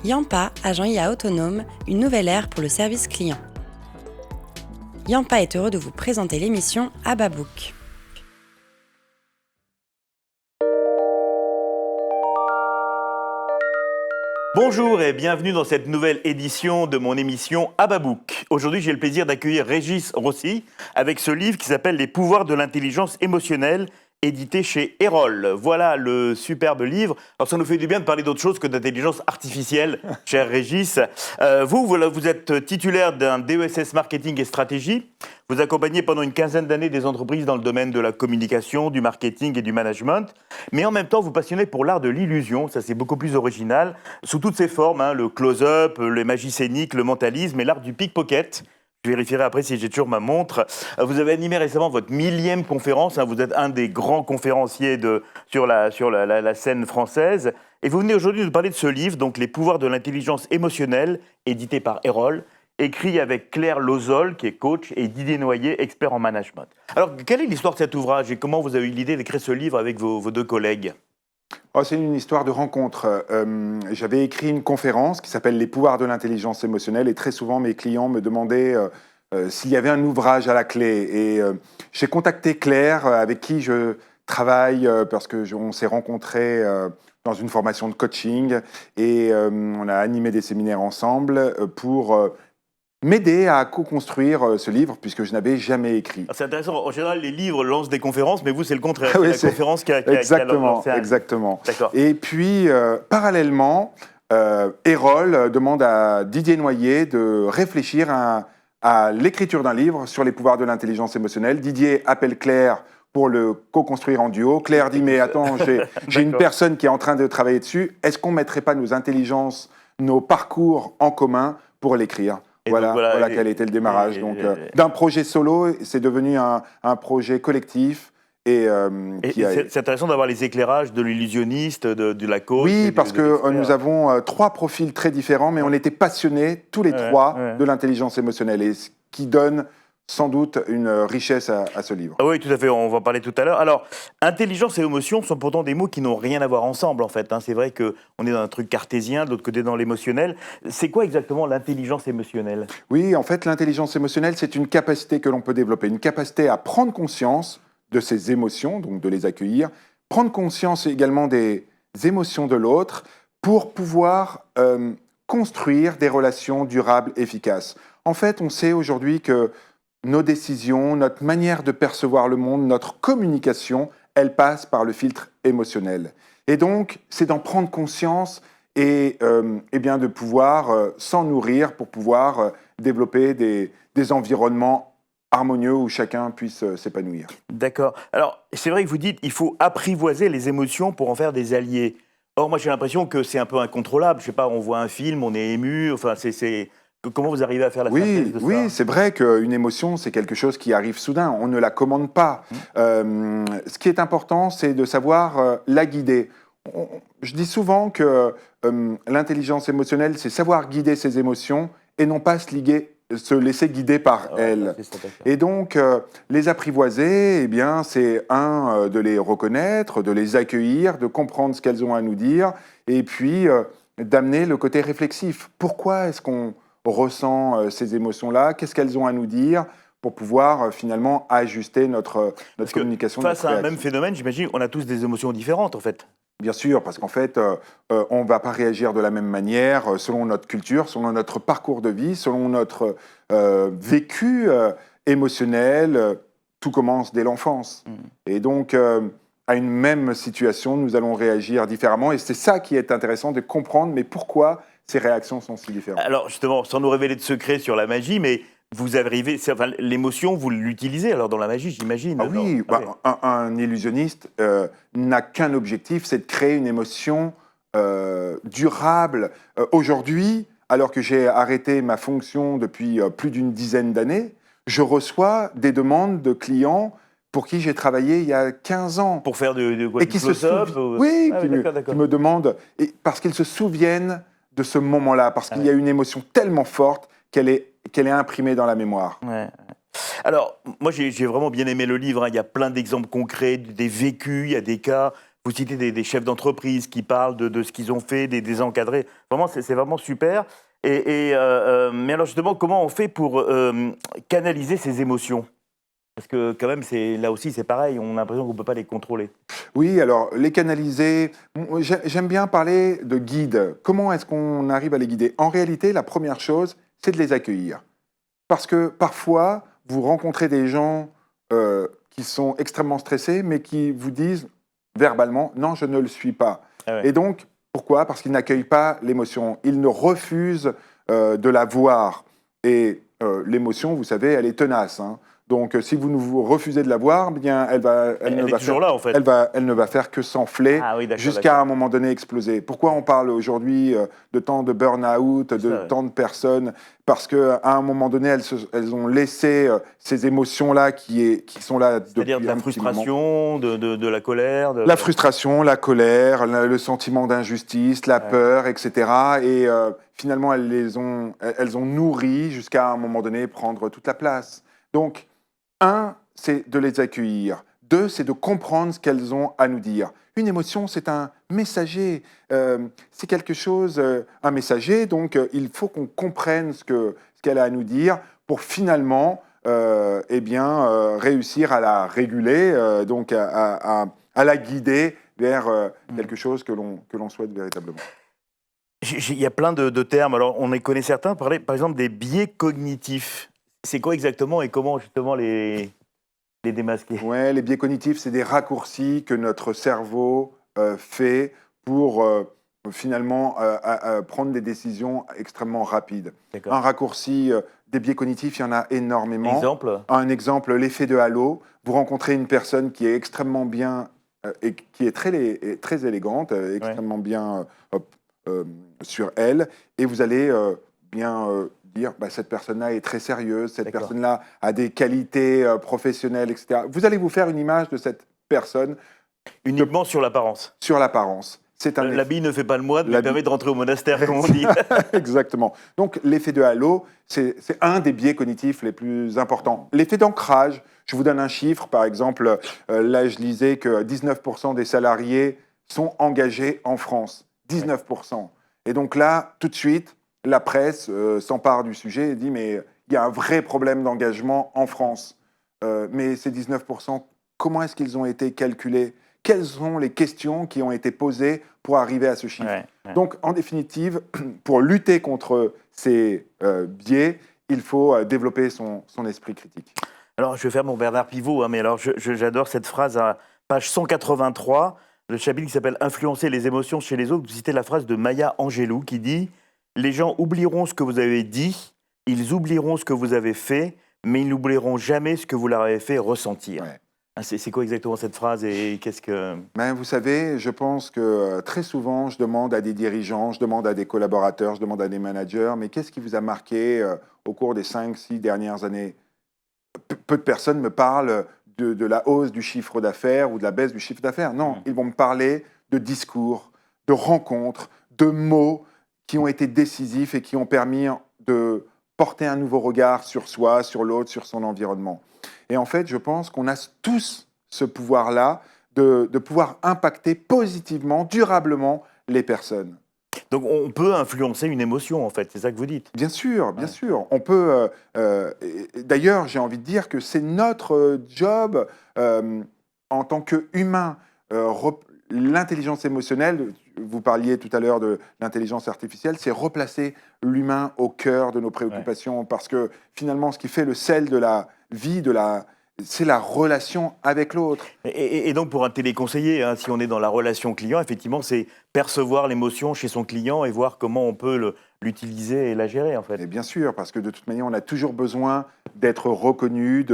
Yampa, agent IA autonome, une nouvelle ère pour le service client. Yampa est heureux de vous présenter l'émission Ababook. Bonjour et bienvenue dans cette nouvelle édition de mon émission Ababook. Aujourd'hui, j'ai le plaisir d'accueillir Régis Rossi avec ce livre qui s'appelle « Les pouvoirs de l'intelligence émotionnelle », édité chez Erol. Voilà le superbe livre. Alors ça nous fait du bien de parler d'autre chose que d'intelligence artificielle, cher Régis. Vous êtes titulaire d'un DESS Marketing et Stratégie. Vous accompagnez pendant une quinzaine d'années des entreprises dans le domaine de la communication, du marketing et du management. Mais en même temps, vous passionnez pour l'art de l'illusion. Ça, c'est beaucoup plus original. Sous toutes ses formes, le close-up, les magies scéniques, le mentalisme et l'art du pickpocket. Je vérifierai après si j'ai toujours ma montre. Vous avez animé récemment votre 1000e conférence. Vous êtes un des grands conférenciers sur la scène française. Et vous venez aujourd'hui nous parler de ce livre, donc Les pouvoirs de l'intelligence émotionnelle, édité par Erol, écrit avec Claire Lozol, qui est coach, et Didier Noyer, expert en management. Alors, quelle est l'histoire de cet ouvrage et comment vous avez eu l'idée d'écrire ce livre avec vos deux collègues ? C'est une histoire de rencontre. J'avais écrit une conférence qui s'appelle « Les pouvoirs de l'intelligence émotionnelle » et très souvent mes clients me demandaient s'il y avait un ouvrage à la clé. Et j'ai contacté Claire, avec qui je travaille parce qu'on s'est rencontrés dans une formation de coaching et on a animé des séminaires ensemble pour m'aider à co-construire ce livre, puisque je n'avais jamais écrit. C'est intéressant. En général, les livres lancent des conférences, mais vous, c'est le contraire. Ah oui, c'est la conférence qui a exactement. D'accord. Et puis, parallèlement, Erol demande à Didier Noyer de réfléchir à l'écriture d'un livre sur les pouvoirs de l'intelligence émotionnelle. Didier appelle Claire pour le co-construire en duo. Claire dit, mais attends, j'ai une personne qui est en train de travailler dessus. Est-ce qu'on ne mettrait pas nos intelligences, nos parcours en commun pour l'écrire ? Voilà quel était le démarrage. Donc, d'un projet solo, c'est devenu un projet collectif. C'est intéressant d'avoir les éclairages de l'illusionniste, de la coach. Oui, parce que nous avons trois profils très différents, mais on était passionnés tous les trois de l'intelligence émotionnelle, et ce qui donne sans doute une richesse à ce livre. Ah oui, tout à fait, on va en parler tout à l'heure. Alors, intelligence et émotion sont pourtant des mots qui n'ont rien à voir ensemble, en fait. C'est vrai qu'on est dans un truc cartésien, de l'autre côté dans l'émotionnel. C'est quoi exactement l'intelligence émotionnelle ? Oui, en fait, l'intelligence émotionnelle, c'est une capacité que l'on peut développer, une capacité à prendre conscience de ses émotions, donc de les accueillir, prendre conscience également des émotions de l'autre pour pouvoir construire des relations durables, efficaces. En fait, on sait aujourd'hui que nos décisions, notre manière de percevoir le monde, notre communication, elle passe par le filtre émotionnel. Et donc, c'est d'en prendre conscience et bien de pouvoir s'en nourrir pour pouvoir développer des environnements harmonieux où chacun puisse s'épanouir. D'accord. Alors, c'est vrai que vous dites qu'il faut apprivoiser les émotions pour en faire des alliés. Or, moi, j'ai l'impression que c'est un peu incontrôlable. Je sais pas, on voit un film, on est ému, enfin, Comment vous arrivez à faire la synthèse de ça ? Oui, c'est vrai qu'une émotion, c'est quelque chose qui arrive soudain. On ne la commande pas. Ce qui est important, c'est de savoir la guider. Je dis souvent que l'intelligence émotionnelle, c'est savoir guider ses émotions et non pas se laisser guider par elles. Et donc, les apprivoiser, c'est de les reconnaître, de les accueillir, de comprendre ce qu'elles ont à nous dire, et puis d'amener le côté réflexif. Pourquoi est-ce qu'on ressent ces émotions-là, qu'est-ce qu'elles ont à nous dire pour pouvoir finalement ajuster notre communication. Face à un même phénomène, j'imagine, on a tous des émotions différentes en fait. Bien sûr, parce qu'en fait, on ne va pas réagir de la même manière selon notre culture, selon notre parcours de vie, selon notre vécu émotionnel. Tout commence dès l'enfance. Et donc, à une même situation, nous allons réagir différemment. Et c'est ça qui est intéressant, de comprendre, mais pourquoi ces réactions sont si différentes. Alors justement, sans nous révéler de secrets sur la magie, mais vous arrivez, l'émotion, vous l'utilisez alors dans la magie, j'imagine. Ah oui, un illusionniste n'a qu'un objectif, c'est de créer une émotion durable. Aujourd'hui, alors que j'ai arrêté ma fonction depuis plus d'une dizaine d'années, je reçois des demandes de clients pour qui j'ai travaillé il y a 15 ans. Pour faire du close-up Oui, qui me demandent, parce qu'ils se souviennent de ce moment-là, parce qu'il y a une émotion tellement forte qu'elle est imprimée dans la mémoire. Ouais. Alors, moi, j'ai vraiment bien aimé le livre. Il y a plein d'exemples concrets, des vécus, il y a des cas. vous citez des chefs d'entreprise qui parlent de ce qu'ils ont fait, des encadrés. Vraiment, c'est vraiment super. Mais alors justement, comment on fait pour canaliser ces émotions ? Parce que quand même, là aussi, c'est pareil, on a l'impression qu'on ne peut pas les contrôler. Oui, alors les canaliser, j'aime bien parler de guide. Comment est-ce qu'on arrive à les guider ? En réalité, la première chose, c'est de les accueillir. Parce que parfois, vous rencontrez des gens qui sont extrêmement stressés, mais qui vous disent verbalement « non, je ne le suis pas Ah ouais. ». Et donc, pourquoi ? Parce qu'ils n'accueillent pas l'émotion. Ils ne refusent de la voir. Et l'émotion, vous savez, elle est tenace, hein. Donc, si vous refusez de la voir, bien, elle est toujours là, en fait. elle ne va faire que s'enfler jusqu'à un moment donné exploser. Pourquoi on parle aujourd'hui de tant de burn-out, tant de personnes ? Parce qu'à un moment donné, elles ont laissé ces émotions-là qui sont là depuis c'est-à-dire de la frustration, de la colère La frustration, la colère, le sentiment d'injustice, la peur, etc. Et finalement, elles ont nourri jusqu'à un moment donné prendre toute la place. Donc, 1, c'est de les accueillir. 2, c'est de comprendre ce qu'elles ont à nous dire. Une émotion, c'est un messager. C'est quelque chose, un messager. Donc, il faut qu'on comprenne ce qu'elle a à nous dire pour finalement réussir à la réguler, donc à la guider vers quelque chose que l'on souhaite véritablement. Il y a plein de termes. Alors, on en connaît certains. Par exemple, des biais cognitifs. C'est quoi exactement et comment justement les démasquer ? Ouais, les biais cognitifs, c'est des raccourcis que notre cerveau fait pour finalement prendre des décisions extrêmement rapides. D'accord. Un raccourci, des biais cognitifs, il y en a énormément. Exemple ? Un exemple, l'effet de halo. Vous rencontrez une personne qui est extrêmement bien et qui est très élégante, extrêmement bien sur elle, et vous allez dire cette personne-là est très sérieuse, cette personne-là a des qualités professionnelles, etc. Vous allez vous faire une image de cette personne. Uniquement sur l'apparence. Sur l'apparence. L'habit ne fait pas le moine, mais permet de rentrer au monastère, comme on dit. Exactement. Donc l'effet de halo, c'est un des biais cognitifs les plus importants. L'effet d'ancrage, je vous donne un chiffre, par exemple, là je lisais que 19% des salariés sont engagés en France. 19%. Et donc là, tout de suite, la presse s'empare du sujet et dit mais il y a un vrai problème d'engagement en France. Mais ces 19%, comment est-ce qu'ils ont été calculés ? Quelles sont les questions qui ont été posées pour arriver à ce chiffre ? Donc, en définitive, pour lutter contre ces biais, il faut développer son esprit critique. Alors, je vais faire mon Bernard Pivot, mais alors j'adore cette phrase à page 183, le chapitre qui s'appelle « Influencer les émotions chez les autres ». Vous citez la phrase de Maya Angelou qui dit « Les gens oublieront ce que vous avez dit, ils oublieront ce que vous avez fait, mais ils n'oublieront jamais ce que vous leur avez fait ressentir ». C'est quoi exactement cette phrase et qu'est-ce que... Vous savez, je pense que très souvent, je demande à des dirigeants, je demande à des collaborateurs, je demande à des managers, mais qu'est-ce qui vous a marqué au cours des 5-6 dernières années ? Peu de personnes me parlent de la hausse du chiffre d'affaires ou de la baisse du chiffre d'affaires. Non, ils vont me parler de discours, de rencontres, de mots qui ont été décisifs et qui ont permis de porter un nouveau regard sur soi, sur l'autre, sur son environnement. Et en fait, je pense qu'on a tous ce pouvoir-là de pouvoir impacter positivement, durablement les personnes. Donc on peut influencer une émotion, en fait, c'est ça que vous dites ? Bien sûr, bien sûr. On peut. D'ailleurs, j'ai envie de dire que c'est notre job en tant qu'humain. L'intelligence émotionnelle, vous parliez tout à l'heure de l'intelligence artificielle, c'est replacer l'humain au cœur de nos préoccupations, parce que finalement, ce qui fait le sel de la vie, c'est la relation avec l'autre. Et donc, pour un téléconseiller, si on est dans la relation client, effectivement, c'est percevoir l'émotion chez son client et voir comment on peut l'utiliser et la gérer, en fait. Et bien sûr, parce que de toute manière, on a toujours besoin d'être reconnu,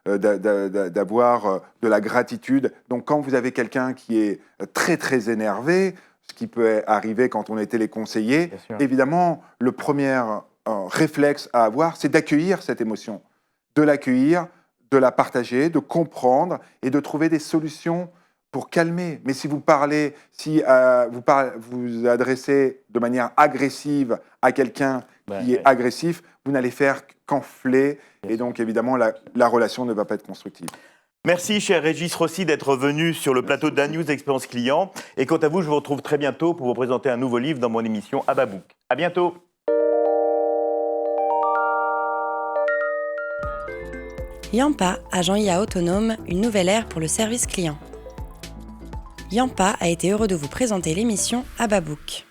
d'avoir de la gratitude. Donc, quand vous avez quelqu'un qui est très, très énervé, ce qui peut arriver quand on est téléconseiller, évidemment, le premier réflexe à avoir, c'est d'accueillir cette émotion, de l'accueillir, de la partager, de comprendre et de trouver des solutions pour calmer. Mais si vous parlez, vous adressez de manière agressive à quelqu'un qui est agressif, vous n'allez faire qu'enfler et donc évidemment la relation ne va pas être constructive. Merci, cher Régis Rossi, d'être venu sur le plateau d'A-News Expérience Client. Et quant à vous, je vous retrouve très bientôt pour vous présenter un nouveau livre dans mon émission Ababook. À bientôt. Yampa, agent IA autonome, une nouvelle ère pour le service client. Yampa a été heureux de vous présenter l'émission Ababook.